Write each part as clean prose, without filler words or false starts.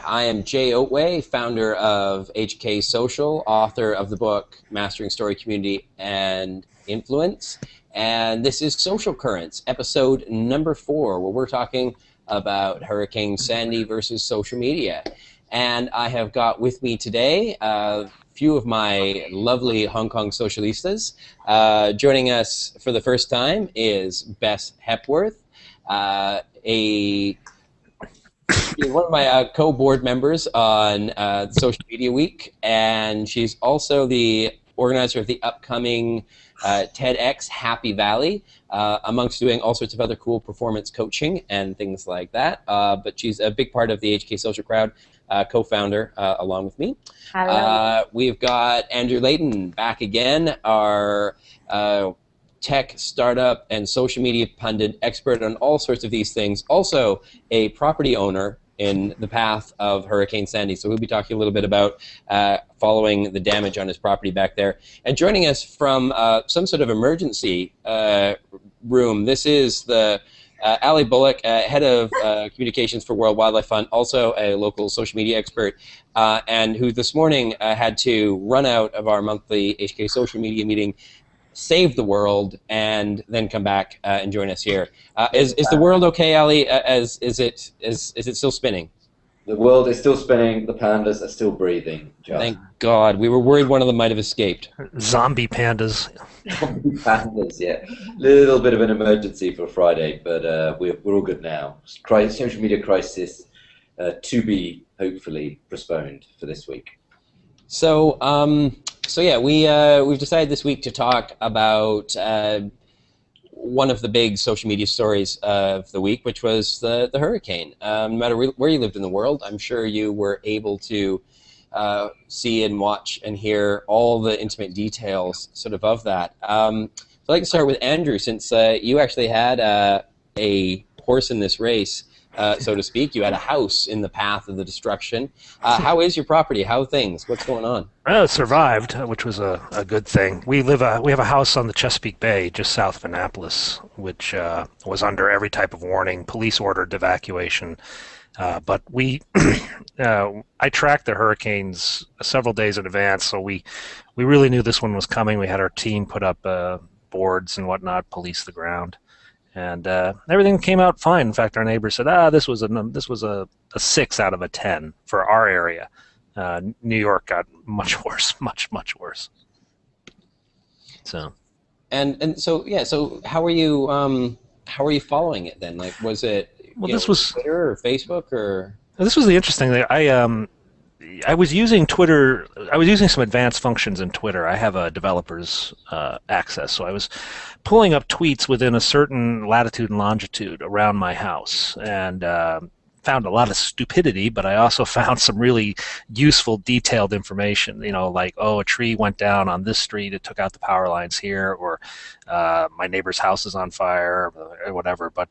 I am Jay Oatway, founder of HK Social, author of the book Mastering Story, Community, and Influence. And this is Social Currents, episode number 4, where we're talking about Hurricane Sandy versus social media. And I have got with me today a few of my lovely Hong Kong socialistas. Joining us for the first time is Bess Hepworth, she's one of my co-board members on Social Media Week, and she's also the organizer of the upcoming TEDx Happy Valley, amongst doing all sorts of other cool performance coaching and things like that. But she's a big part of the HK Social Crowd, co-founder along with me. Hello. We've got Andrew Layton back again, our tech, startup, and social media pundit, expert on all sorts of these things. Also a property owner in the path of Hurricane Sandy. So we'll be talking a little bit about following the damage on his property back there. And joining us from some sort of emergency room, this is the Ali Bullock, head of communications for World Wildlife Fund, also a local social media expert, and who this morning had to run out of our monthly HK social media meeting, save the world, and then come back and join us here. Is the world okay, Ali? Is it still spinning? The world is still spinning. The pandas are still breathing. Thank God. We were worried one of them might have escaped. Zombie pandas. Zombie pandas, yeah. Little bit of an emergency for Friday, but we're all good now. Social media crisis to be hopefully postponed for this week. So yeah, we've decided this week to talk about one of the big social media stories of the week, which was the hurricane. No matter where you lived in the world, I'm sure you were able to see and watch and hear all the intimate details sort of that. So I'd like to start with Andrew, since you actually had a horse in this race, so to speak. You had a house in the path of the destruction. How is your property? How are things? What's going on? Well, it survived, which was a good thing. We have a house on the Chesapeake Bay, just south of Annapolis, which was under every type of warning. Police ordered evacuation, but we I tracked the hurricanes several days in advance, so we really knew this one was coming. We had our team put up boards and whatnot, police the ground. And everything came out fine. In fact, our neighbor said, this was a 6 out of a 10 for our area. New York got much worse, much worse. So, and so yeah. So how are you following it then? Like, was it this was Twitter or Facebook or? This was the interesting thing. I was using Twitter. I was using some advanced functions in Twitter. I have a developer's access, so I was pulling up tweets within a certain latitude and longitude around my house, and found a lot of stupidity, but I also found some really useful, detailed information. Like, a tree went down on this street, it took out the power lines here, or my neighbor's house is on fire, or whatever. But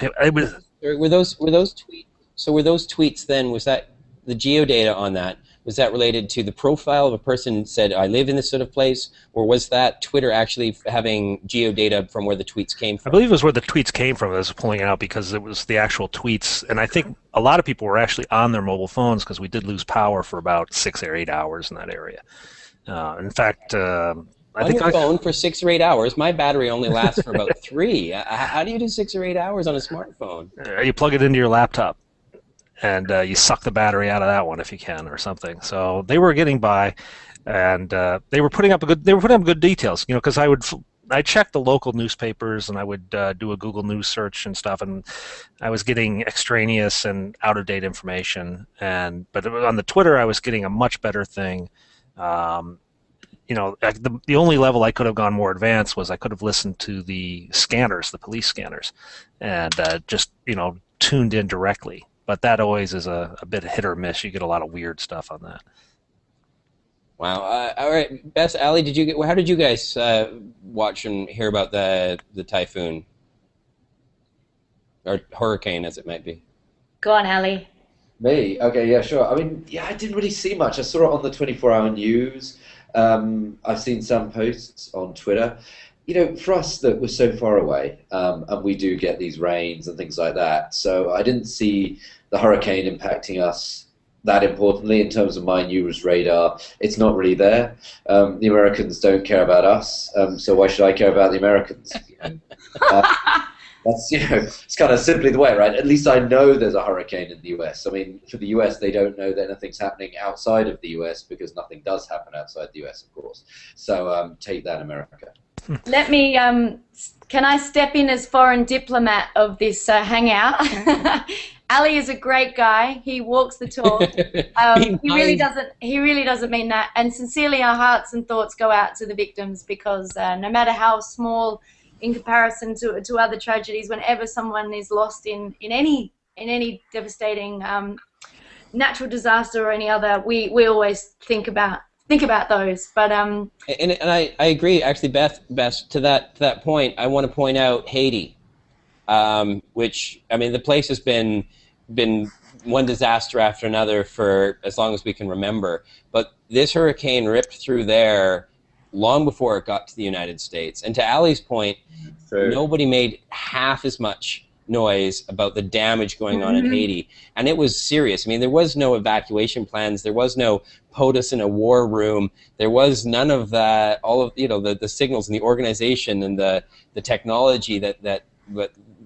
it was. Were those tweets? So were those tweets then? Was that the geodata on that? Was that related to the profile of a person who said, I live in this sort of place? Or was that Twitter actually having geodata from where the tweets came from? I believe it was where the tweets came from. I was pulling it out because it was the actual tweets. And I think a lot of people were actually on their mobile phones because we did lose power for about 6 or 8 hours in that area. In fact, I think on your phone for 6 or 8 hours, my battery only lasts for about 3. How do you do 6 or 8 hours on a smartphone? You plug it into your laptop. And you suck the battery out of that one if you can, or something. So they were getting by, and they were putting up good details. Because I checked the local newspapers, and I would do a Google News search and stuff, and I was getting extraneous and out of date information. But on the Twitter, I was getting a much better thing. The only level I could have gone more advanced was I could have listened to the scanners, the police scanners, and just tuned in directly. But that always is a bit hit or miss. You get a lot of weird stuff on that. Wow. All right, Bess, Ali, how did you guys watch and hear about the typhoon? Or hurricane, as it might be. Go on, Ali. Me? Okay, yeah, sure. I mean, I didn't really see much. I saw it on the 24-hour news. I've seen some posts on Twitter. For us that we're so far away, and we do get these rains and things like that, so I didn't see the hurricane impacting us that importantly in terms of my news radar. It's not really there. The Americans don't care about us, so why should I care about the Americans? That's it's kind of simply the way, right? At least I know there's a hurricane in the US. I mean, for the US, they don't know that anything's happening outside of the US because nothing does happen outside the US, of course. So take that, America. Let me, can I step in as foreign diplomat of this hangout? Ali is a great guy. He walks the talk. He really doesn't mean that. And sincerely, our hearts and thoughts go out to the victims because no matter how small in comparison to other tragedies, whenever someone is lost in any devastating natural disaster or any other, we always think about those. But and I agree actually, Beth, to that point. I want to point out Haiti, which, I mean, the place has been one disaster after another for as long as we can remember, but this hurricane ripped through there long before it got to the United States. And to Ali's point, nobody made half as much noise about the damage going on in Haiti, and it was serious. I mean, there was no evacuation plans, there was no POTUS in a war room, there was none of that. All of the signals and the organization and the technology that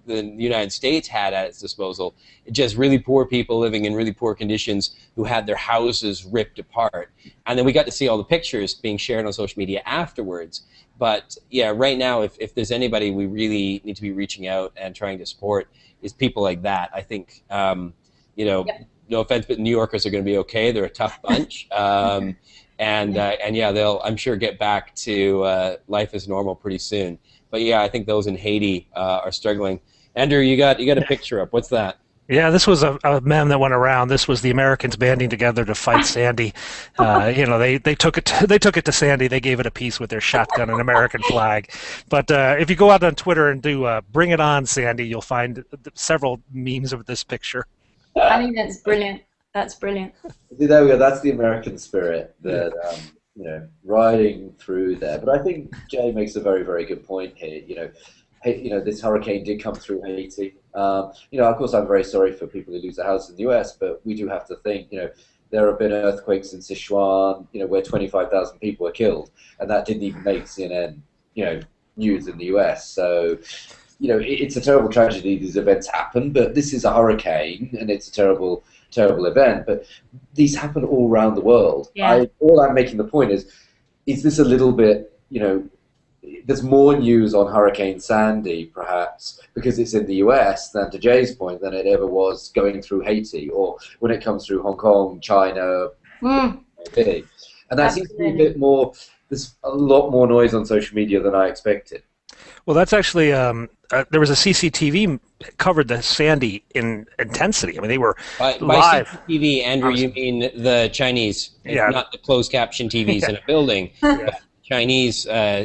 the United States had at its disposal. Just really poor people living in really poor conditions who had their houses ripped apart. And then we got to see all the pictures being shared on social media afterwards. But yeah, right now, if there's anybody we really need to be reaching out and trying to support, is people like that. I think, no offense, but New Yorkers are going to be okay. They're a tough bunch. And yeah, they'll, I'm sure, get back to life as normal pretty soon. But yeah, I think those in Haiti are struggling. Andrew, you got a picture up. What's that? Yeah, this was a meme that went around. This was the Americans banding together to fight Sandy. They took it to Sandy. They gave it a piece with their shotgun and American flag. But if you go out on Twitter and do "Bring It On, Sandy," you'll find several memes of this picture. I think that's brilliant. That's brilliant. See, there we go. That's the American spirit that riding through there. But I think Jay makes a very, very good point here. This hurricane did come through Haiti. Of course, I'm very sorry for people who lose their house in the US, but we do have to think, there have been earthquakes in Sichuan, where 25,000 people were killed, and that didn't even make CNN, news in the US. So, it's a terrible tragedy. These events happen, but this is a hurricane, and it's a terrible, terrible event. But these happen all around the world. Yeah. All I'm making the point is this a little bit, there's more news on Hurricane Sandy, perhaps, because it's in the US, than, to Jay's point, than it ever was going through Haiti, or when it comes through Hong Kong, China, maybe. And that seems to be a bit more, there's a lot more noise on social media than I expected. Well, that's actually, there was a CCTV covered the Sandy in intensity. I mean, they were live. By CCTV, Andrew, you mean the Chinese, not the closed caption TVs in a building. But Chinese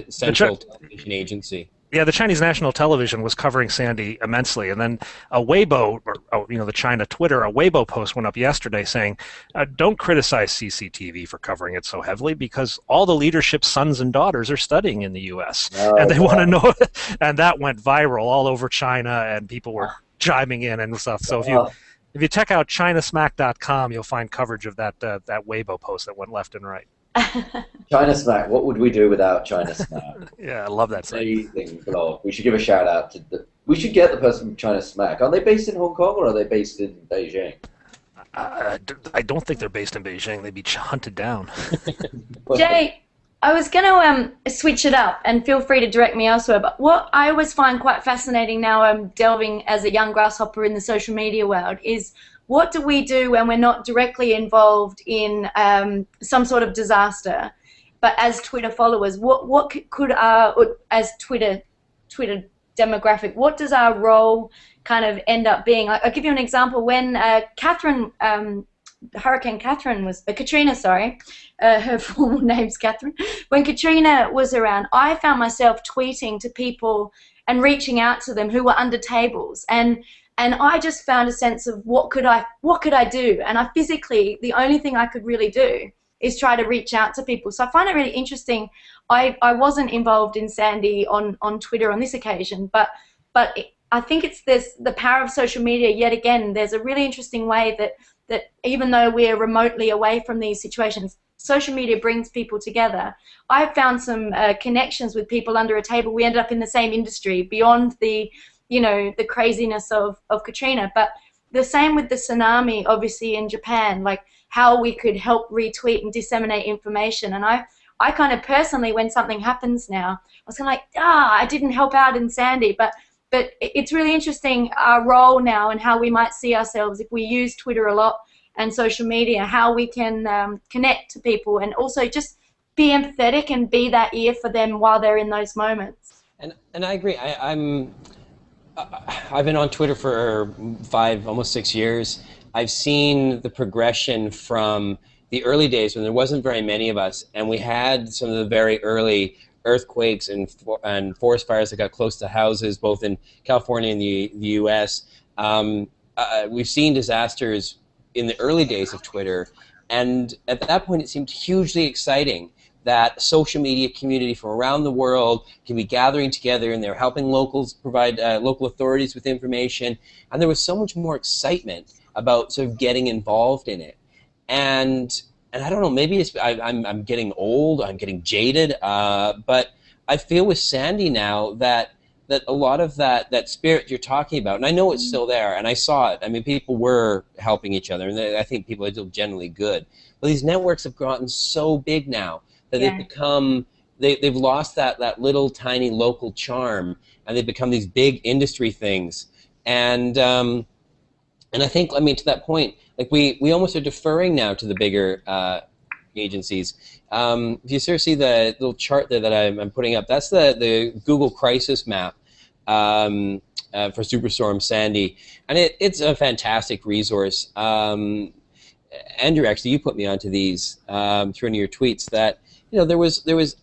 Central Television Agency. Yeah, the Chinese national television was covering Sandy immensely, and then a Weibo, the China Twitter, a Weibo post went up yesterday saying, "Don't criticize CCTV for covering it so heavily because all the leadership's sons and daughters are studying in the U.S. and they want to know." And that went viral all over China, and people were chiming in and stuff. So if you check out ChinaSmack.com, you'll find coverage of that Weibo post that went left and right. China Smack. What would we do without China Smack? Yeah, I love that site. Amazing blog. We should give a shout out to we should get the person from China Smack. Are they based in Hong Kong or are they based in Beijing? I don't think they're based in Beijing. They'd be hunted down. Jay, I was going to switch it up, and feel free to direct me elsewhere, but what I always find quite fascinating now I'm delving as a young grasshopper in the social media world is, what do we do when we're not directly involved in some sort of disaster, but as Twitter followers, what could our, as Twitter demographic, what does our role kind of end up being? I'll give you an example. When Hurricane Catherine was, Katrina, sorry, her formal name's Catherine. When Katrina was around, I found myself tweeting to people and reaching out to them who were under tables, and I just found a sense of what could I do, and I physically, the only thing I could really do is try to reach out to people. So I find it really interesting. I wasn't involved in Sandy on Twitter on this occasion, but I think it's the power of social media. Yet again, there's a really interesting way that even though we're remotely away from these situations, social media brings people together. I've found some connections with people under a table. We ended up in the same industry beyond the craziness of Katrina. But the same with the tsunami, obviously, in Japan, like how we could help retweet and disseminate information. And I kind of personally, when something happens now, I was kind of like, I didn't help out in Sandy. But it's really interesting our role now and how we might see ourselves if we use Twitter a lot and social media, how we can connect to people and also just be empathetic and be that ear for them while they're in those moments. And I agree. I've been on Twitter for 5, almost 6 years. I've seen the progression from the early days when there wasn't very many of us, and we had some of the very early earthquakes and forest fires that got close to houses, both in California and the U.S. We've seen disasters in the early days of Twitter, and at that point it seemed hugely exciting that social media community from around the world can be gathering together, and they're helping locals provide local authorities with information, and there was so much more excitement about sort of getting involved in it. And I don't know, maybe it's I'm getting old, I'm getting jaded, but I feel with Sandy now that a lot of that spirit you're talking about, and I know it's still there, and I saw it. I mean, people were helping each other, and I think people are still generally good. But these networks have gotten so big now that they've become, they've lost that little tiny local charm, and they've become these big industry things. And I think, I mean, to that point, like we almost are deferring now to the bigger agencies. If you sort of see the little chart there that I'm putting up, that's the Google crisis map for Superstorm Sandy, and it's a fantastic resource. Andrew, actually, you put me onto these through one of your tweets that there was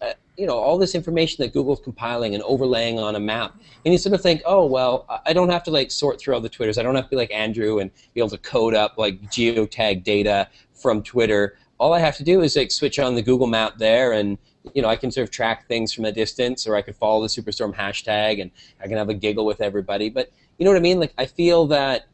all this information that Google's compiling and overlaying on a map, and you sort of think, oh well, I don't have to like sort through all the Twitters. I don't have to be like Andrew and be able to code up like geotag data from Twitter. All I have to do is like switch on the Google map there, and I can sort of track things from a distance, or I could follow the Superstorm hashtag, and I can have a giggle with everybody. But you know what I mean? Like I feel that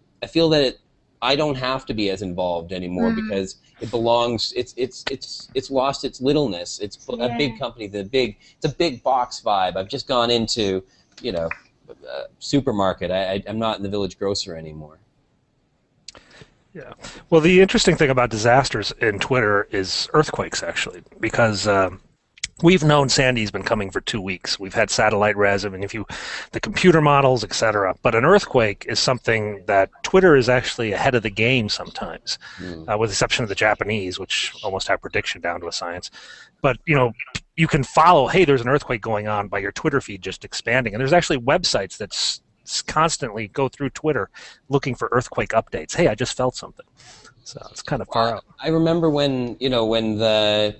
I don't have to be as involved anymore because it belongs. It's lost its littleness. It's a big company. It's a big box vibe. I've just gone into a supermarket. I'm not in the village grocer anymore. Yeah. Well, the interesting thing about disasters in Twitter is earthquakes, actually, because we've known Sandy's been coming for 2 weeks. We've had satellite res, I mean, the computer models, etc. But an earthquake is something that Twitter is actually ahead of the game sometimes, with the exception of the Japanese, which almost have prediction down to a science. But you can follow, hey, there's an earthquake going on by your Twitter feed just expanding, and there's actually websites that constantly go through Twitter looking for earthquake updates. Hey, I just felt something. So it's kind of far out. I remember when the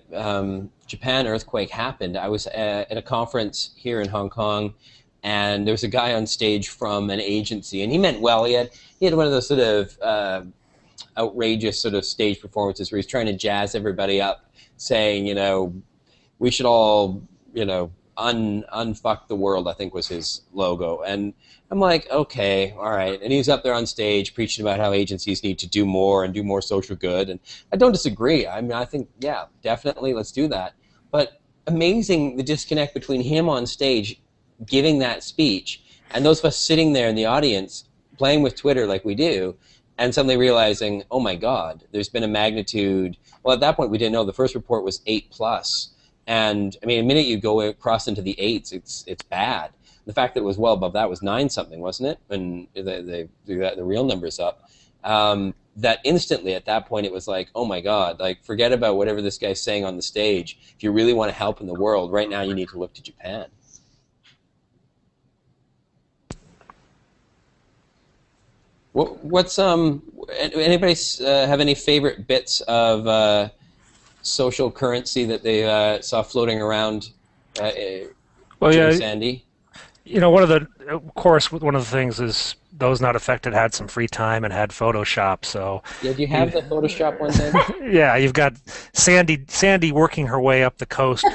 Japan earthquake happened, I was at a conference here in Hong Kong, and there was a guy on stage from an agency, and he meant well. He had one of those sort of outrageous sort of stage performances where he's trying to jazz everybody up, saying, we should all, unfuck the world, I think was his logo. And I'm like, okay, all right. And he's up there on stage preaching about how agencies need to do more and do more social good. And I don't disagree. I mean, I think, yeah, definitely, let's do that. But amazing the disconnect between him on stage giving that speech and those of us sitting there in the audience playing with Twitter like we do, and suddenly realizing, oh my God, there's been a magnitude. Well, at that point, we didn't know. The first report was 8+. And I mean, the minute you go across into the 8s, it's bad. The fact that it was well above that was 9-something, wasn't it? And they got the real numbers up. That instantly at that point it was like, oh my God, like forget about whatever this guy's saying on the stage. If you really want to help in the world, right now you need to look to Japan. What's anybody have any favorite bits of social currency that they saw floating around well, yeah, Sandy? Of course, one of the things is those not affected had some free time and had Photoshop. So Yeah, do you have the Photoshop one then? yeah, you've got Sandy working her way up the coast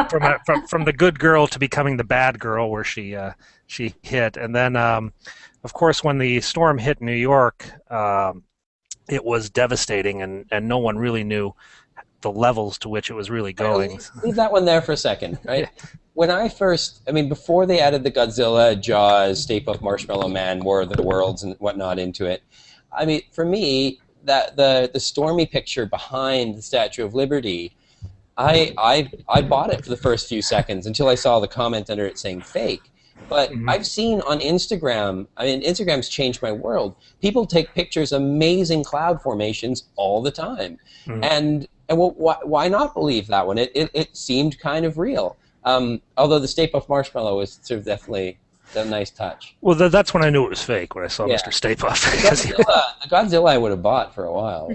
from the good girl to becoming the bad girl, where she hit, and then of course when the storm hit New York, it was devastating, and no one really knew the levels to which it was really going. Leave that one there for a second, right? When before they added the Godzilla, Jaws, Stay Puft Marshmallow Man, War of the Worlds, and whatnot into it, for me, that the stormy picture behind the Statue of Liberty, I bought it for the first few seconds until I saw the comment under it saying fake. But I've seen on Instagram, Instagram's changed my world. People take pictures of amazing cloud formations all the time. And well, why not believe that one? It seemed kind of real. Although the Stay Puft Marshmallow was sort of definitely a nice touch. Well, that's when I knew it was fake, when I saw Mr. Stay Puft. The Godzilla I would have bought for a while.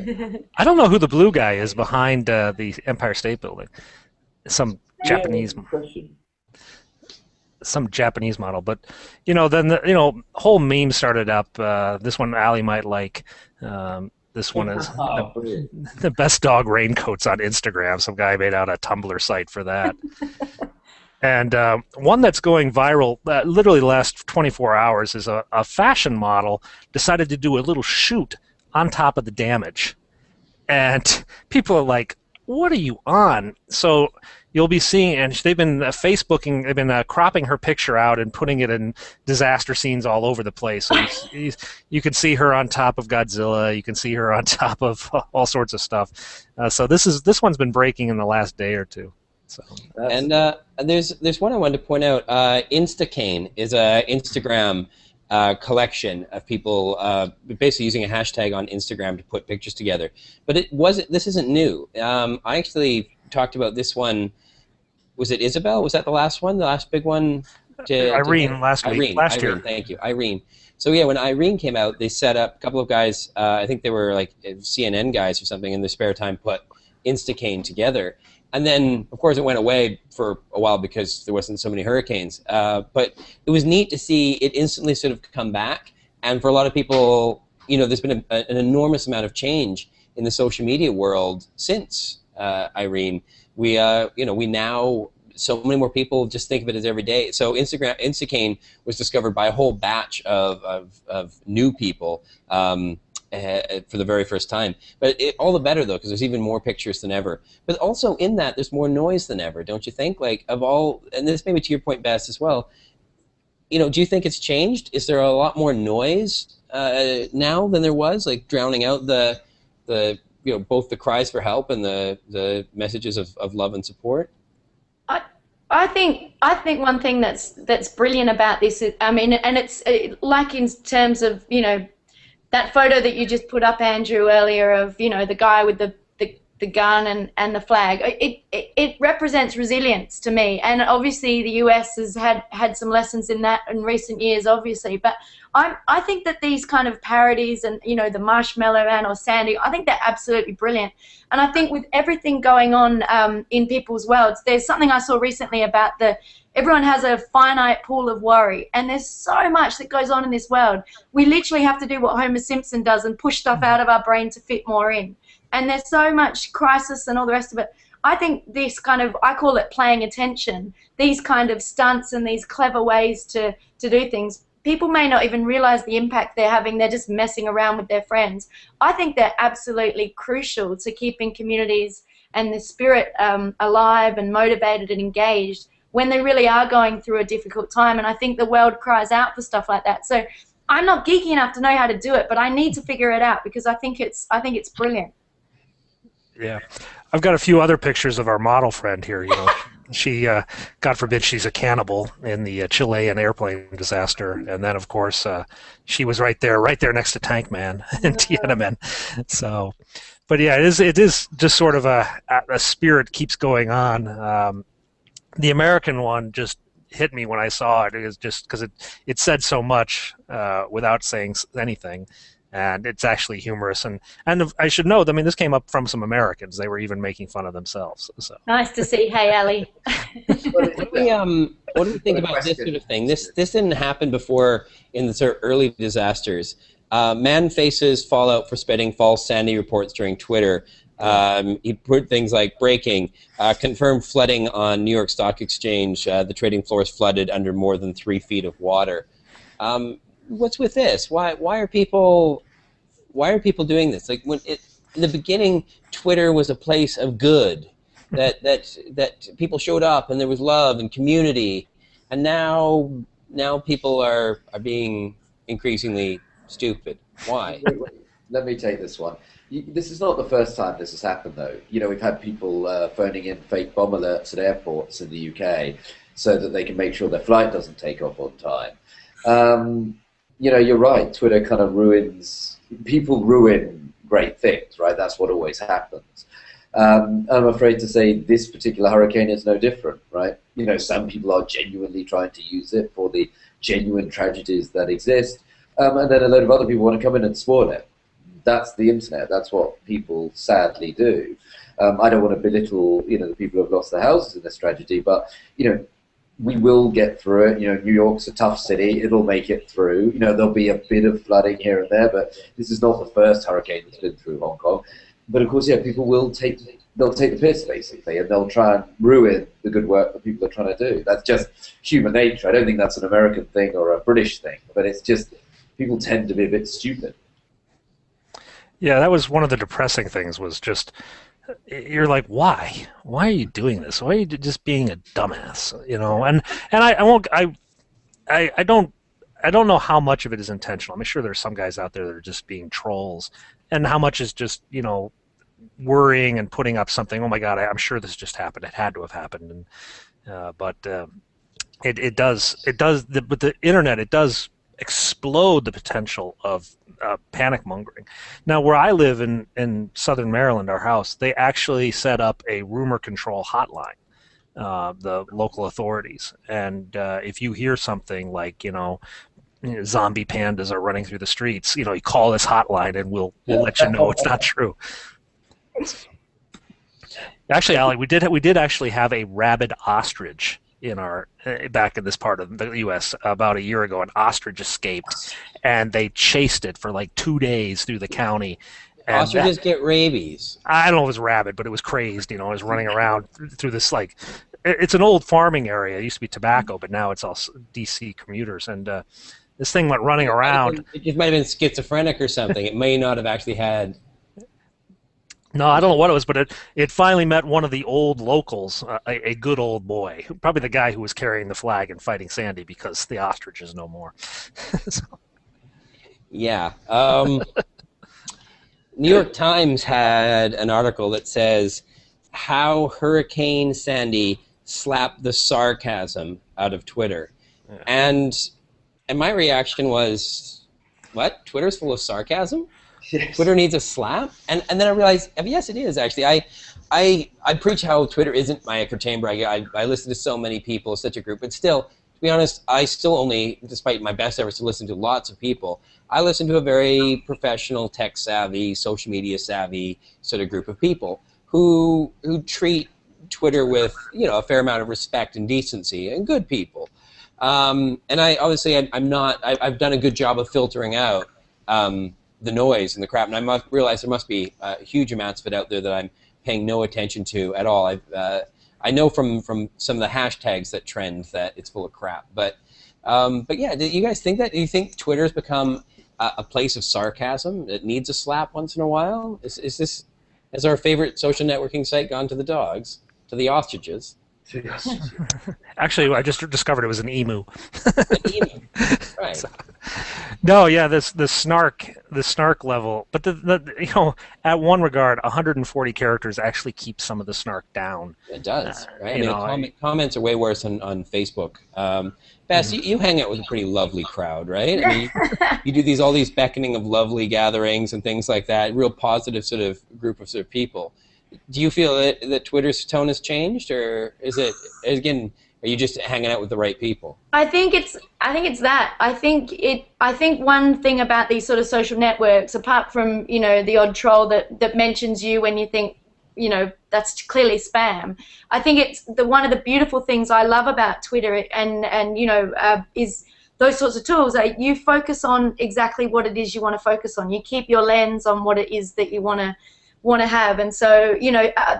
I don't know who the blue guy is behind the Empire State Building. Some Japanese model, but then the whole meme started up. This one Ali might like. This one is the best dog raincoats on Instagram. Some guy made out a Tumblr site for that. And one that's going viral, literally the last 24 hours, is a fashion model decided to do a little shoot on top of the damage. And people are like, what are you on? So you'll be seeing, and they've been Facebooking, they've been cropping her picture out and putting it in disaster scenes all over the place. So you can see her on top of Godzilla, you can see her on top of all sorts of stuff. So this one's been breaking in the last day or two. So and there's one I wanted to point out. Instacane is a Instagram collection of people basically using a hashtag on Instagram to put pictures together. But this isn't new. I actually talked about this one. Was it Isabel? Was that the last one? The last big one? Irene last year. Thank you, Irene. So yeah, when Irene came out, they set up a couple of guys. I think they were like CNN guys or something. In their spare time, put Instacane together. And then, of course, it went away for a while because there wasn't so many hurricanes. But it was neat to see it instantly sort of come back. And for a lot of people, there's been an enormous amount of change in the social media world since Irene. We now, so many more people just think of it as every day. So Instacane was discovered by a whole batch of new people. For the very first time. But all the better, though, because there's even more pictures than ever. But also in that, there's more noise than ever, don't you think? Like, and this may be to your point, Bess, as well, do you think it's changed? Is there a lot more noise now than there was, like drowning out the both the cries for help and the messages of love and support? I think one thing that's brilliant about this is, and it's like in terms of, that photo that you just put up, Andrew, earlier of, the guy with the gun and the flag, it represents resilience to me. And obviously the US has had some lessons in that in recent years, obviously. But I think that these kind of parodies and, the Marshmallow Man or Sandy, I think they're absolutely brilliant. And I think with everything going on in people's worlds, there's something I saw recently about everyone has a finite pool of worry, and there's so much that goes on in this world. We literally have to do what Homer Simpson does and push stuff out of our brain to fit more in. And there's so much crisis and all the rest of it. I think this kind of, I call it playing attention, these kind of stunts and these clever ways to do things, people may not even realize the impact they're having. They're just messing around with their friends. I think they're absolutely crucial to keeping communities and the spirit alive and motivated and engaged when they really are going through a difficult time. And I think the world cries out for stuff like that. So I'm not geeky enough to know how to do it, but I need to figure it out because I think it's brilliant. Yeah, I've got a few other pictures of our model friend here. She, God forbid, she's a cannibal in the Chilean airplane disaster, and then of course she was right there next to Tank Man in Tiananmen. So, but yeah, it is just sort of a spirit keeps going on. The American one just hit me when I saw it. It was just because it said so much without saying anything, and it's actually humorous. And I should note, this came up from some Americans. They were even making fun of themselves. So nice to see. Hey, Ali. What do you think What a about this question. sort of thing? This didn't happen before in the sort of early disasters. Man faces fallout for spreading false Sandy reports during Twitter. He put things like breaking, confirmed flooding on New York Stock Exchange. The trading floor is flooded under more than 3 feet of water. What's with this? Why are people doing this? Like in the beginning, Twitter was a place of good, that people showed up and there was love and community, and now people are being increasingly stupid. Why? Let me take this one. This is not the first time this has happened, though. We've had people phoning in fake bomb alerts at airports in the UK so that they can make sure their flight doesn't take off on time. You're right. Twitter kind of people ruin great things, right? That's what always happens. I'm afraid to say this particular hurricane is no different, right? Some people are genuinely trying to use it for the genuine tragedies that exist, and then a load of other people want to come in and spoil it. That's the internet. That's what people sadly do. I don't want to belittle, the people who have lost their houses in this tragedy, but we will get through it. New York's a tough city. It'll make it through. There'll be a bit of flooding here and there, but this is not the first hurricane that's been through Hong Kong. But of course, people they'll take the piss basically, and they'll try and ruin the good work that people are trying to do. That's just human nature. I don't think that's an American thing or a British thing, but it's just people tend to be a bit stupid. Yeah, that was one of the depressing things. Was just you're like, why? Why are you doing this? Why are you just being a dumbass? And I don't know how much of it is intentional. I'm sure there's some guys out there that are just being trolls, and how much is just worrying and putting up something. Oh my God, I'm sure this just happened. It had to have happened. But it does. But the internet, it does explode the potential of panic mongering. Now, where I live in Southern Maryland, our house, they actually set up a rumor control hotline. The local authorities, and if you hear something like zombie pandas are running through the streets, you call this hotline and we'll let you know it's not true. Actually, Ali, we did actually have a rabid ostrich in our back in this part of the U.S. about a year ago. An ostrich escaped, and they chased it for like 2 days through the county. And ostriches get rabies. I don't know if it was rabid, but it was crazed. It was running around through this it's an old farming area. It used to be tobacco, but now it's all DC commuters. And this thing went running around. It might have been schizophrenic or something. It may not have actually had. No, I don't know what it was, but it finally met one of the old locals, a good old boy, probably the guy who was carrying the flag and fighting Sandy, because the ostrich is no more. Yeah. New York Times had an article that says how Hurricane Sandy slapped the sarcasm out of Twitter. Yeah. And my reaction was, what? Twitter's full of sarcasm? Yes. Twitter needs a slap? And then I realized, yes, it is, actually. I preach how Twitter isn't my echo chamber. I listen to so many people, such a group. But still, to be honest, I still only, despite my best efforts to listen to lots of people, I listen to a very professional, tech-savvy, social media-savvy sort of group of people who treat Twitter with a fair amount of respect and decency, and good people. And I've done a good job of filtering out the noise and the crap, and I realize there must be huge amounts of it out there that I'm paying no attention to at all. I know from some of the hashtags that trend that it's full of crap. But yeah, do you guys think that? Do you think Twitter's become a place of sarcasm that needs a slap once in a while? Has our favorite social networking site gone to the dogs, to the ostriches? Actually, I just discovered it was an emu. An emu, right? No, yeah, the snark level, but at one regard, 140 characters actually keep some of the snark down. It does, right? Comments are way worse on Facebook. Bess, you hang out with a pretty lovely crowd, right? I mean, you do all these beckoning of lovely gatherings and things like that. Real positive sort of group of sort of people. Do you feel that Twitter's tone has changed, or is it, again, are you just hanging out with the right people? I think it's that. I think one thing about these sort of social networks, apart from the odd troll that mentions you when you think that's clearly spam. I think it's one of the beautiful things I love about Twitter and is those sorts of tools. You focus on exactly what it is you want to focus on. You keep your lens on what it is that you want to have. And so,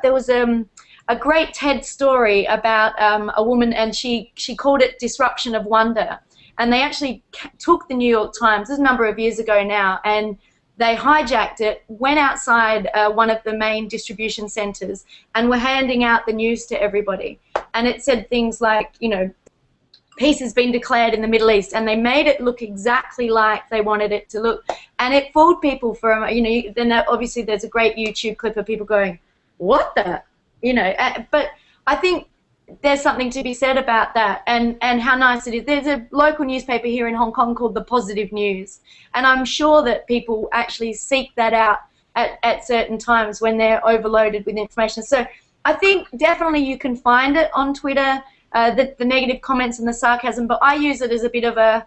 there was a great TED story about a woman, and she called it Disruption of Wonder. And they actually took the New York Times, this is a number of years ago now, and they hijacked it, went outside one of the main distribution centers, and were handing out the news to everybody. And it said things like, peace has been declared in the Middle East, and they made it look exactly like they wanted it to look. And it fooled people for a moment. Then obviously there's a great YouTube clip of people going, what the? But I think there's something to be said about that, and how nice it is. There's a local newspaper here in Hong Kong called The Positive News, and I'm sure that people actually seek that out at certain times when they're overloaded with information. So I think definitely you can find it on Twitter, the negative comments and the sarcasm, but I use it as a bit of a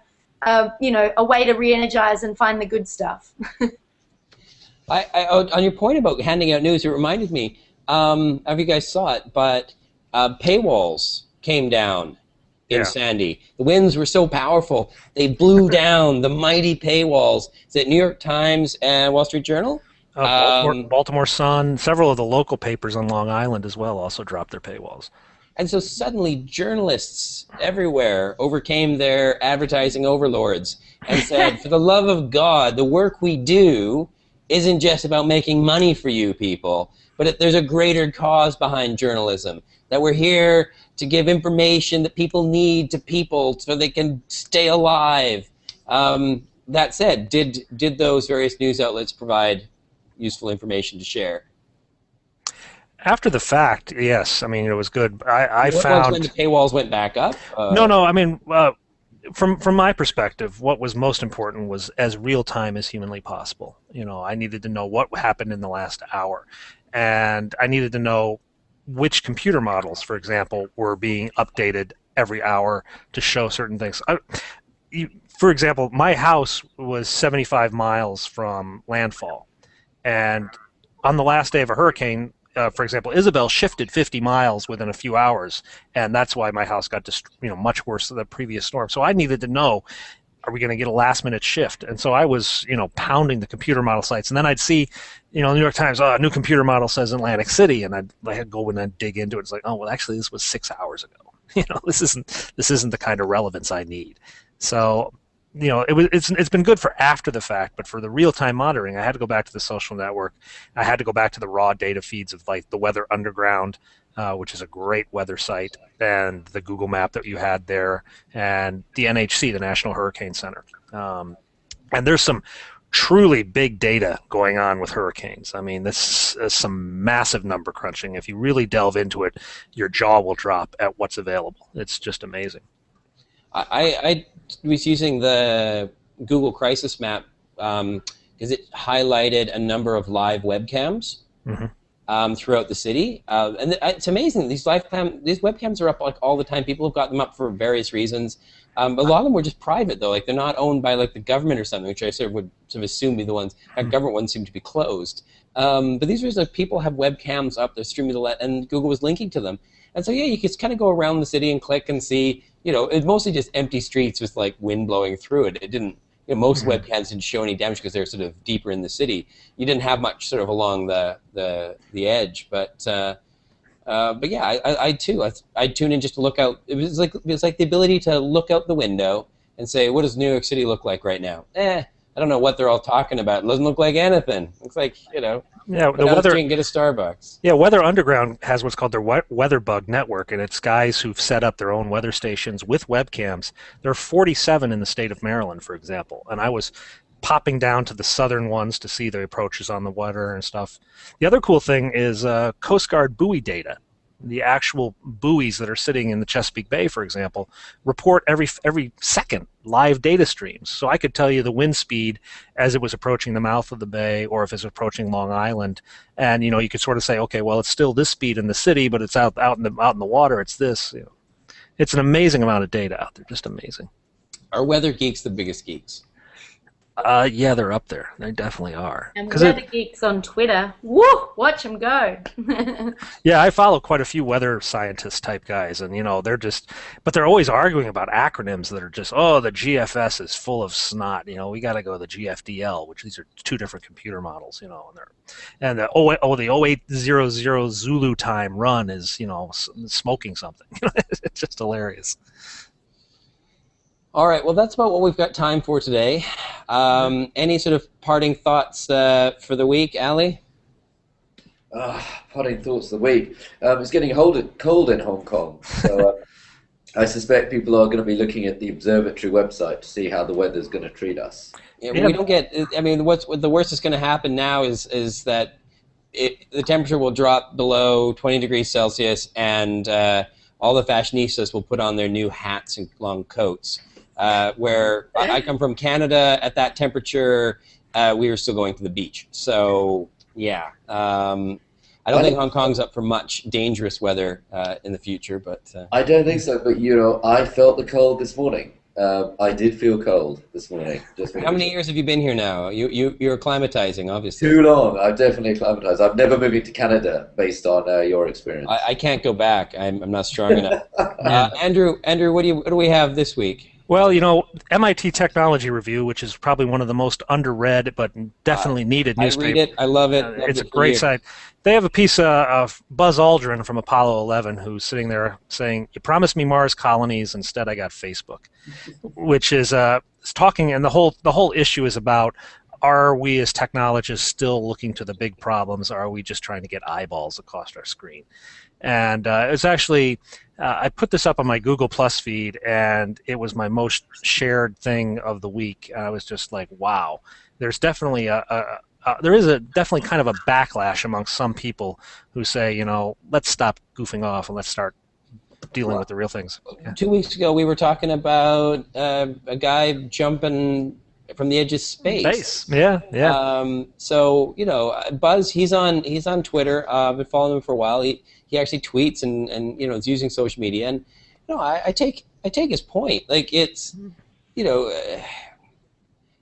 way to re-energize and find the good stuff. On your point about handing out news, it reminded me, I don't know if you guys saw it, but paywalls came down in Sandy. The winds were so powerful, they blew down the mighty paywalls. Is it New York Times and Wall Street Journal? Baltimore Sun, several of the local papers on Long Island as well also dropped their paywalls. And so suddenly journalists everywhere overcame their advertising overlords and said, for the love of God, the work we do isn't just about making money for you people, but there's a greater cause behind journalism, that we're here to give information that people need to people so they can stay alive. That said, did those various news outlets provide useful information to share? After the fact, yes. I mean, it was good. I What found when the paywalls went back up? No. I mean, from my perspective, what was most important was as real time as humanly possible. I needed to know what happened in the last hour, and I needed to know which computer models, for example, were being updated every hour to show certain things. For example, my house was 75 miles from landfall, and on the last day of a hurricane, for example, Isabel shifted 50 miles within a few hours, and that's why my house got much worse than the previous storm. So I needed to know, are we going to get a last-minute shift? And so I was, pounding the computer model sites, and then I'd see, the New York Times, a new computer model says Atlantic City, and I'd go and I'd dig into it. It's like, oh, well, actually, this was 6 hours ago. This isn't the kind of relevance I need. So, it's been good for after the fact, but for the real-time monitoring, I had to go back to the social network. I had to go back to the raw data feeds of like the Weather Underground, which is a great weather site, and the Google map that you had there, and the NHC, the National Hurricane Center. And there's some truly big data going on with hurricanes. I mean, this is some massive number crunching. If you really delve into it, your jaw will drop at what's available. It's just amazing. I was using the Google Crisis Map because it highlighted a number of live webcams throughout the city, and it's amazing. These webcams are up like all the time. People have got them up for various reasons. A lot of them were just private though, like they're not owned by like the government or something, which I sort of would assume be the ones. Government ones seem to be closed, but these are like people have webcams up, they're streaming to and Google was linking to them. And so, yeah, you could kind of go around the city and click and see, it's mostly just empty streets with like wind blowing through it. It didn't, most webcams didn't show any damage because they're sort of deeper in the city. You didn't have much sort of along the edge, but yeah, I too, I'd tune in just to look out. It was like the ability to look out the window and say, what does New York City look like right now? I don't know what they're all talking about. It doesn't look like anything. Looks like, Yeah, the weather. You can get a Starbucks. Yeah, Weather Underground has what's called their WeatherBug network, and it's guys who've set up their own weather stations with webcams. There are 47 in the state of Maryland, for example, and I was popping down to the southern ones to see the approaches on the weather and stuff. The other cool thing is Coast Guard buoy data. The actual buoys that are sitting in the Chesapeake Bay, for example, report every second live data streams. So I could tell you the wind speed as it was approaching the mouth of the bay, or if it's approaching Long Island, and you could sort of say, okay, well, it's still this speed in the city, but it's out in the water, it's this. It's an amazing amount of data out there, just amazing. Are weather geeks the biggest geeks? Yeah, they're up there. They definitely are. And 'Cause Weather Geeks on Twitter. Woo! Watch them go. yeah, I follow quite a few weather scientist type guys, and they're just, but they're always arguing about acronyms that are just, oh, the GFS is full of snot. We got to go to the GFDL, which these are two different computer models. And the 0800 Zulu time run is, smoking something. It's just hilarious. All right, well, that's about what we've got time for today. Any sort of parting thoughts for the week, Ali? Parting thoughts of the week. It's getting cold in Hong Kong, so I suspect people are going to be looking at the observatory website to see how the weather's going to treat us. Yeah, we don't get. I mean, what the worst that's going to happen now is that the temperature will drop below 20 degrees Celsius, and all the fashionistas will put on their new hats and long coats. Where I come from, Canada, at that temperature, we were still going to the beach. So, yeah. I don't think Hong Kong's up for much dangerous weather in the future. But I don't think so, but I felt the cold this morning. I did feel cold this morning. How many years have you been here now? You're acclimatizing, obviously. Too long. I've definitely acclimatized. I've never moved to Canada based on your experience. I can't go back. I'm not strong enough. Andrew, what do we have this week? Well, MIT Technology Review, which is probably one of the most underread but definitely needed newspaper. I read it. I love it. It's a great site. They have a piece of Buzz Aldrin from Apollo 11 who's sitting there saying, "You promised me Mars colonies, instead I got Facebook," which is talking, and the whole issue is about, are we as technologists still looking to the big problems, or are we just trying to get eyeballs across our screen? And it's actually, I put this up on my Google Plus feed, and it was my most shared thing of the week. And I was just like, wow. There's definitely definitely kind of a backlash amongst some people who say, let's stop goofing off and let's start dealing with the real things. Yeah. 2 weeks ago, we were talking about a guy jumping from the edge of space. Yeah. So Buzz, he's on Twitter. I've been following him for a while. He actually tweets and is using social media, and I take his point. Like, it's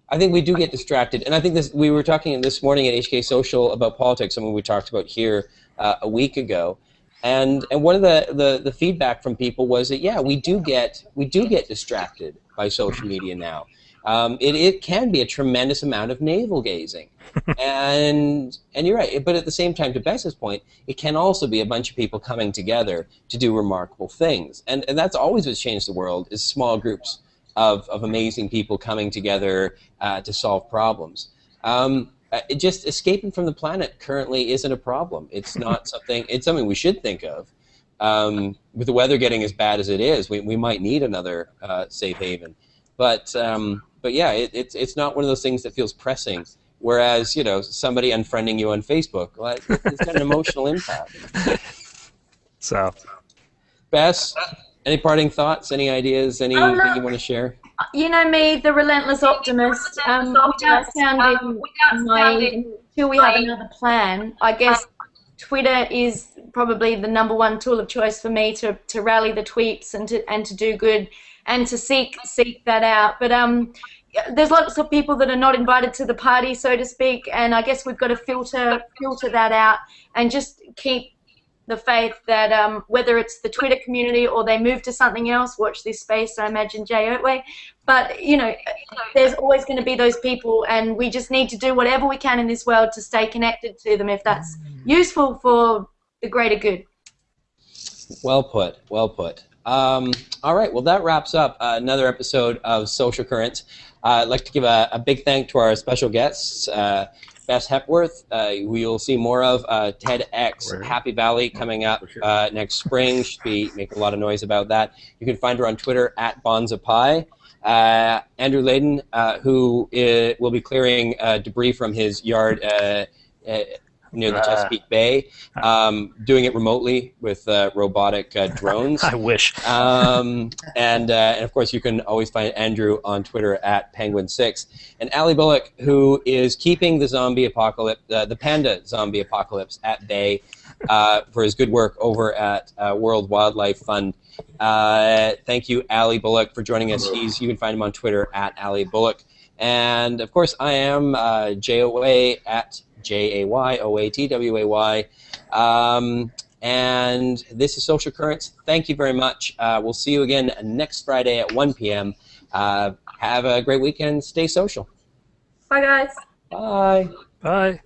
I think we do get distracted, and I think we were talking this morning at HK Social about politics, something we talked about here a week ago, and one of the feedback from people was that we do get distracted by social media now. It can be a tremendous amount of navel gazing, and you're right. But at the same time, to Bess's point, it can also be a bunch of people coming together to do remarkable things, and that's always what's changed the world, is small groups of amazing people coming together to solve problems. Just escaping from the planet currently isn't a problem. It's not something. It's something we should think of. With the weather getting as bad as it is, we might need another safe haven. But yeah, it's not one of those things that feels pressing. Whereas somebody unfriending you on Facebook, well, it's got an emotional impact. So, Bess, any parting thoughts? Any ideas? Anything you want to share? You know me, the relentless optimist. Without sounding naive, until we have another plan, I guess Twitter is probably the #1 tool of choice for me to rally the tweets and to do good and to seek that out. But there's lots of people that are not invited to the party, so to speak, and I guess we've got to filter that out and just keep the faith that whether it's the Twitter community or they move to something else, watch this space, I imagine, Jay Otway, but there's always going to be those people, and we just need to do whatever we can in this world to stay connected to them if that's useful for the greater good. Well put, well put. All right, well, that wraps up another episode of Social Currents. I'd like to give a big thank to our special guests, Bess Hepworth, who you'll see more of, TEDx Happy Valley coming up next spring. Should be making a lot of noise about that. You can find her on Twitter at BonzaPie. Andrew Layden, who will be clearing debris from his yard near the Chesapeake Bay, doing it remotely with robotic drones. I wish. And of course, you can always find Andrew on Twitter at Penguin6. And Ali Bullock, who is keeping the zombie apocalypse, the panda zombie apocalypse at bay for his good work over at World Wildlife Fund. Thank you, Ali Bullock, for joining us. You can find him on Twitter at Ali Bullock. And of course, I am JOA at JAYOATWAY. And this is Social Currents. Thank you very much. We'll see you again next Friday at 1 p.m. Have a great weekend. Stay social. Bye, guys. Bye. Bye.